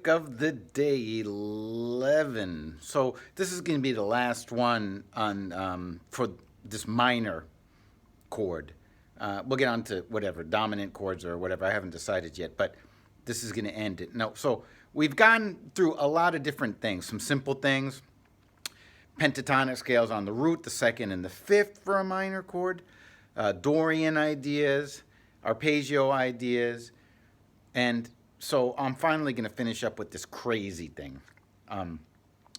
Trick of the day 11. So this is going to be the last one on for this minor chord. We'll get on to whatever dominant chords or whatever. I haven't decided yet, but this is going to end it. No, so we've gone through a lot of different things. Some simple things, pentatonic scales on the root, the second and the fifth for a minor chord, Dorian ideas, arpeggio ideas, and so I'm finally going to finish up with this crazy thing.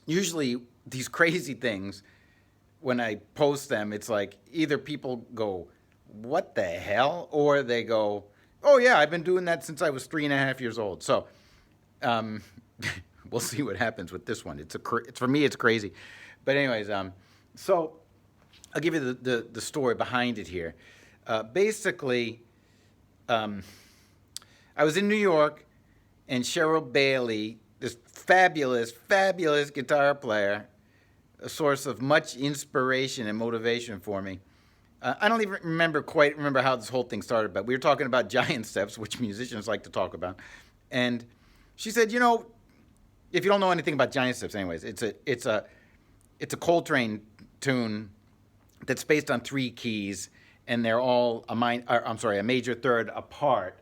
Usually these crazy things, when I post them, it's like either people go, what the hell? Or they go, oh yeah, I've been doing that since I was 3.5 years old. So we'll see what happens with this one. It's for me, it's crazy. But anyways, so I'll give you the story behind it here. Basically, I was in New York, and Cheryl Bailey, this fabulous, fabulous guitar player, a source of much inspiration and motivation for me. I don't even quite remember how this whole thing started, but we were talking about giant steps, which musicians like to talk about. And she said, you know, if you don't know anything about giant steps, anyways, it's a Coltrane tune that's based on 3 keys, and they're all a major third apart,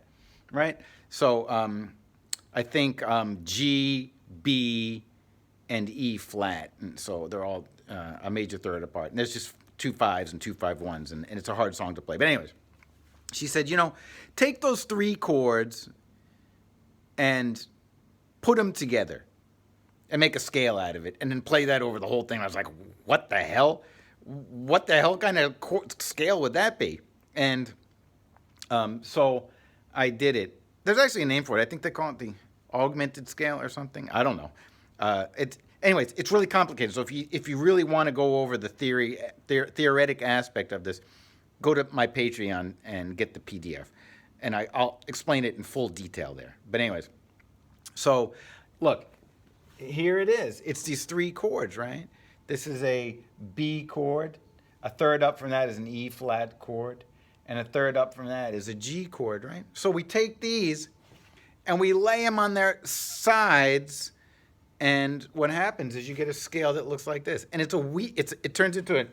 right? So I think G, B, and E flat, and so they're all a major third apart. And there's just 2 5s and 2 5 1s, and it's a hard song to play. But anyways, she said, you know, take those 3 chords and put them together and make a scale out of it, and then play that over the whole thing. I was like, what the hell? What the hell kind of scale would that be? And so I did it. There's actually a name for it. I think they call it the augmented scale or something. I don't know. Anyways, it's really complicated. So if you really want to go over the theoretic aspect of this, go to my Patreon and get the PDF, and I'll explain it in full detail there. But anyways, so look, here it is. It's these 3 chords, right? This is a B chord. A third up from that is an E flat chord. And a third up from that is a G chord, right? So we take these and we lay them on their sides, and what happens is you get a scale that looks like this. And it turns into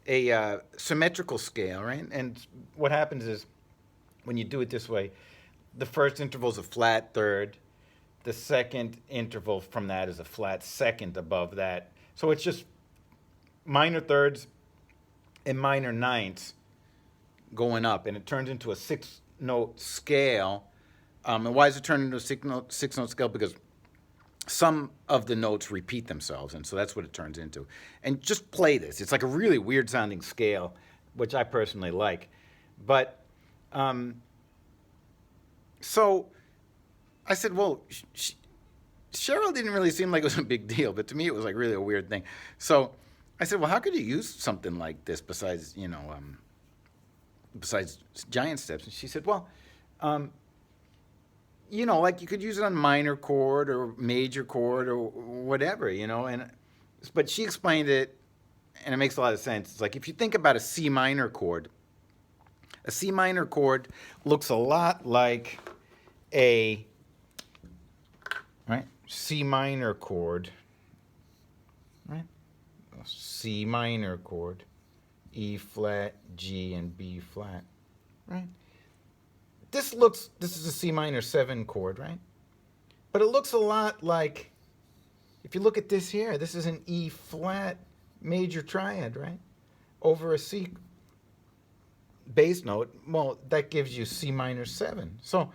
a symmetrical scale, right? And what happens is when you do it this way, the first interval is a flat third. The second interval from that is a flat second above that. So it's just minor thirds and minor ninths going up, and it turns into a 6-note scale. And why does it turn into a 6-note scale? Because some of the notes repeat themselves, and so that's what it turns into. And just play this. It's like a really weird sounding scale, which I personally like. But so I said, well, Cheryl didn't really seem like it was a big deal, but to me it was like really a weird thing. So I said, well, how could you use something like this besides, you know, besides giant steps? And she said, well, you know, like you could use it on minor chord or major chord or whatever, you know. But she explained it, and it makes a lot of sense. It's like if you think about a C minor chord looks a lot like a C minor chord, right? C minor chord, E flat, G, and B flat, right? This is a C minor 7 chord, right? But it looks a lot like, if you look at this here, this is an E flat major triad, right? Over a C bass note, well, that gives you C minor 7. So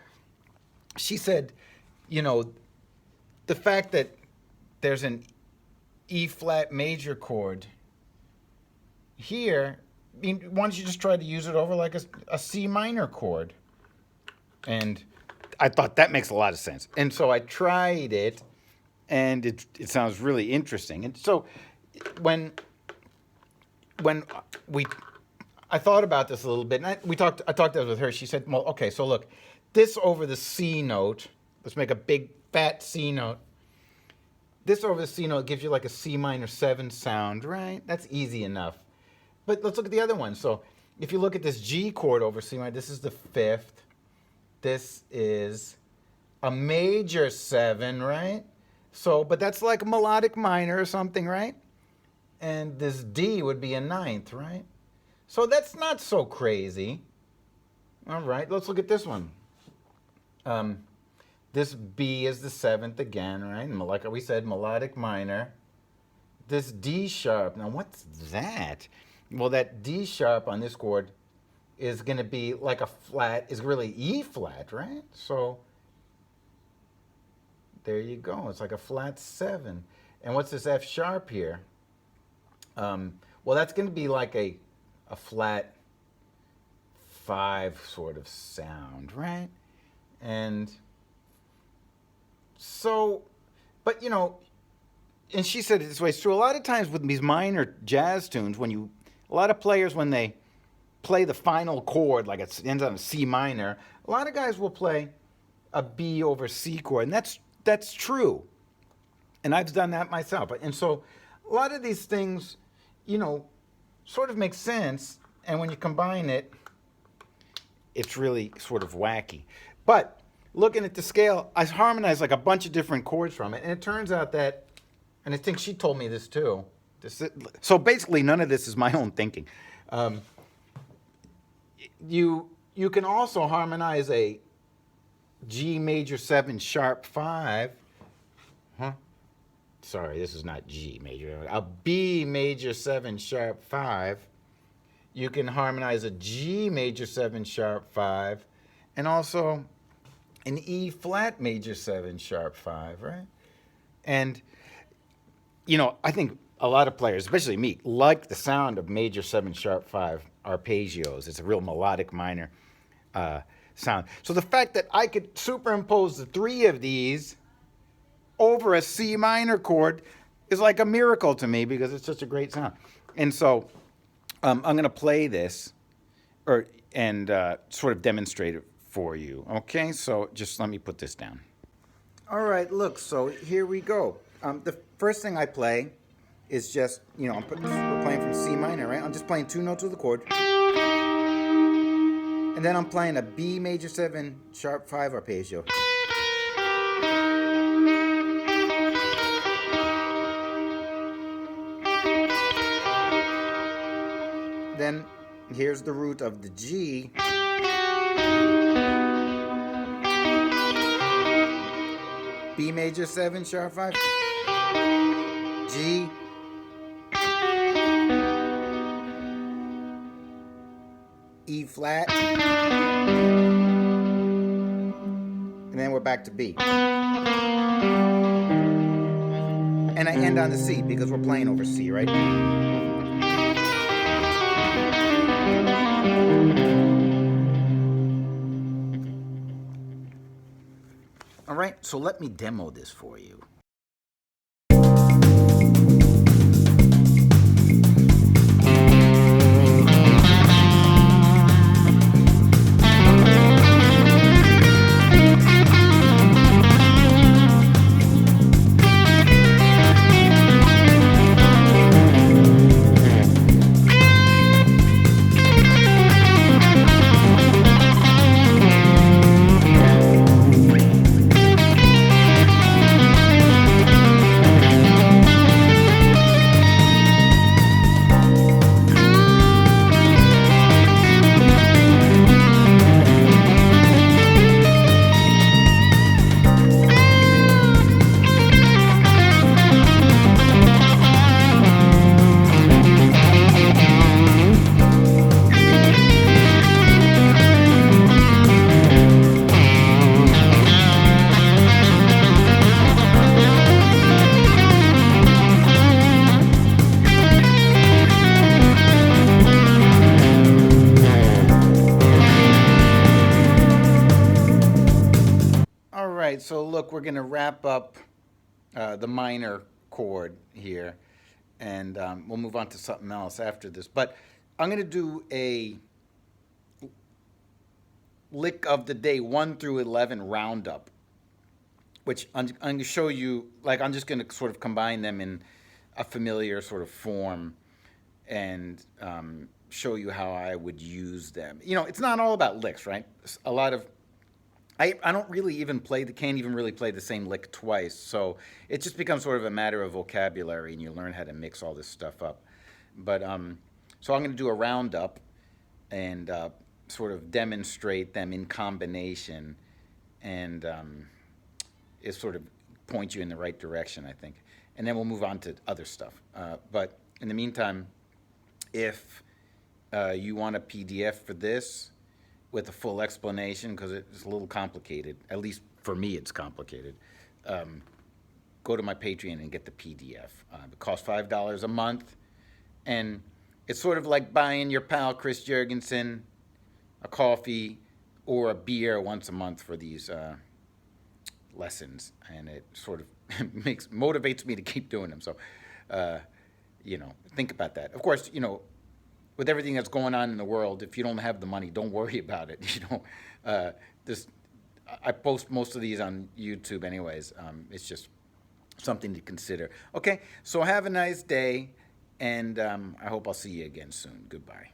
she said, you know, the fact that there's an E flat major chord here, I mean, why don't you just try to use it over like a C minor chord? And I thought that makes a lot of sense. And so I tried it, and it sounds really interesting. And so when I thought about this a little bit, and I talked with her. She said, well, okay, so look, this over the C note, let's make a big fat C note. This over the C note gives you like a C minor 7 sound, right? That's easy enough. But let's look at the other one. So if you look at this G chord over C minor, this is the 5th. This is a major 7, right? So, but that's like a melodic minor or something, right? And this D would be a ninth, right? So that's not so crazy. All right, let's look at this one. Um, this B is the 7th again, right? And like we said, melodic minor. This D sharp, now what's that? Well, that D sharp on this chord is going to be like a flat, is really E flat, right? So there you go. It's like a flat 7. And what's this F sharp here? Well, that's going to be like a flat 5 sort of sound, right? And so, but you know, and she said it this way, so a lot of times with these minor jazz tunes, a lot of players, when they play the final chord, like it ends on a C minor, a lot of guys will play a B over C chord, and that's true. And I've done that myself. And so a lot of these things, you know, sort of make sense, and when you combine it, it's really sort of wacky. But looking at the scale, I harmonized like a bunch of different chords from it, and it turns out that, and I think she told me this too. So basically, none of this is my own thinking. You can also harmonize a G major 7 sharp 5. Sorry, this is not G major. A B major 7 sharp 5. You can harmonize a G major 7 sharp 5, and also an E flat major 7 sharp 5, right? And, you know, I think a lot of players, especially me, like the sound of major 7 sharp 5 arpeggios. It's a real melodic minor sound. So the fact that I could superimpose the 3 of these over a C minor chord is like a miracle to me, because it's such a great sound. And so I'm going to play this and sort of demonstrate it for you. Okay, so just let me put this down. All right, look, so here we go. The first thing I play is just, you know, we're playing from C minor, right? I'm just playing 2 notes of the chord. And then I'm playing a B major 7 sharp 5 arpeggio. Then here's the root of the G. B major 7 sharp 5. G. E flat. And then we're back to B. And I end on the C because we're playing over C, right? All right, so let me demo this for you. So look, we're going to wrap up the minor chord here, and we'll move on to something else after this. But I'm going to do a lick of the day 1 through 11 roundup, which I'm going to show you, like I'm just going to sort of combine them in a familiar sort of form and show you how I would use them. You know, it's not all about licks, right? A lot of I don't really even can't even really play the same lick twice. So it just becomes sort of a matter of vocabulary, and you learn how to mix all this stuff up. But so I'm going to do a roundup and sort of demonstrate them in combination, and it sort of point you in the right direction, I think. And then we'll move on to other stuff. But in the meantime, if you want a PDF for this with a full explanation, because it's a little complicated, at least for me it's complicated, go to my Patreon and get the PDF. It costs $5 a month, and it's sort of like buying your pal Chris Jurgensen a coffee or a beer once a month for these lessons, and it sort of motivates me to keep doing them. So, think about that. Of course, with everything that's going on in the world, if you don't have the money, don't worry about it. This I post most of these on YouTube, anyways. It's just something to consider. Okay, so have a nice day, and I hope I'll see you again soon. Goodbye.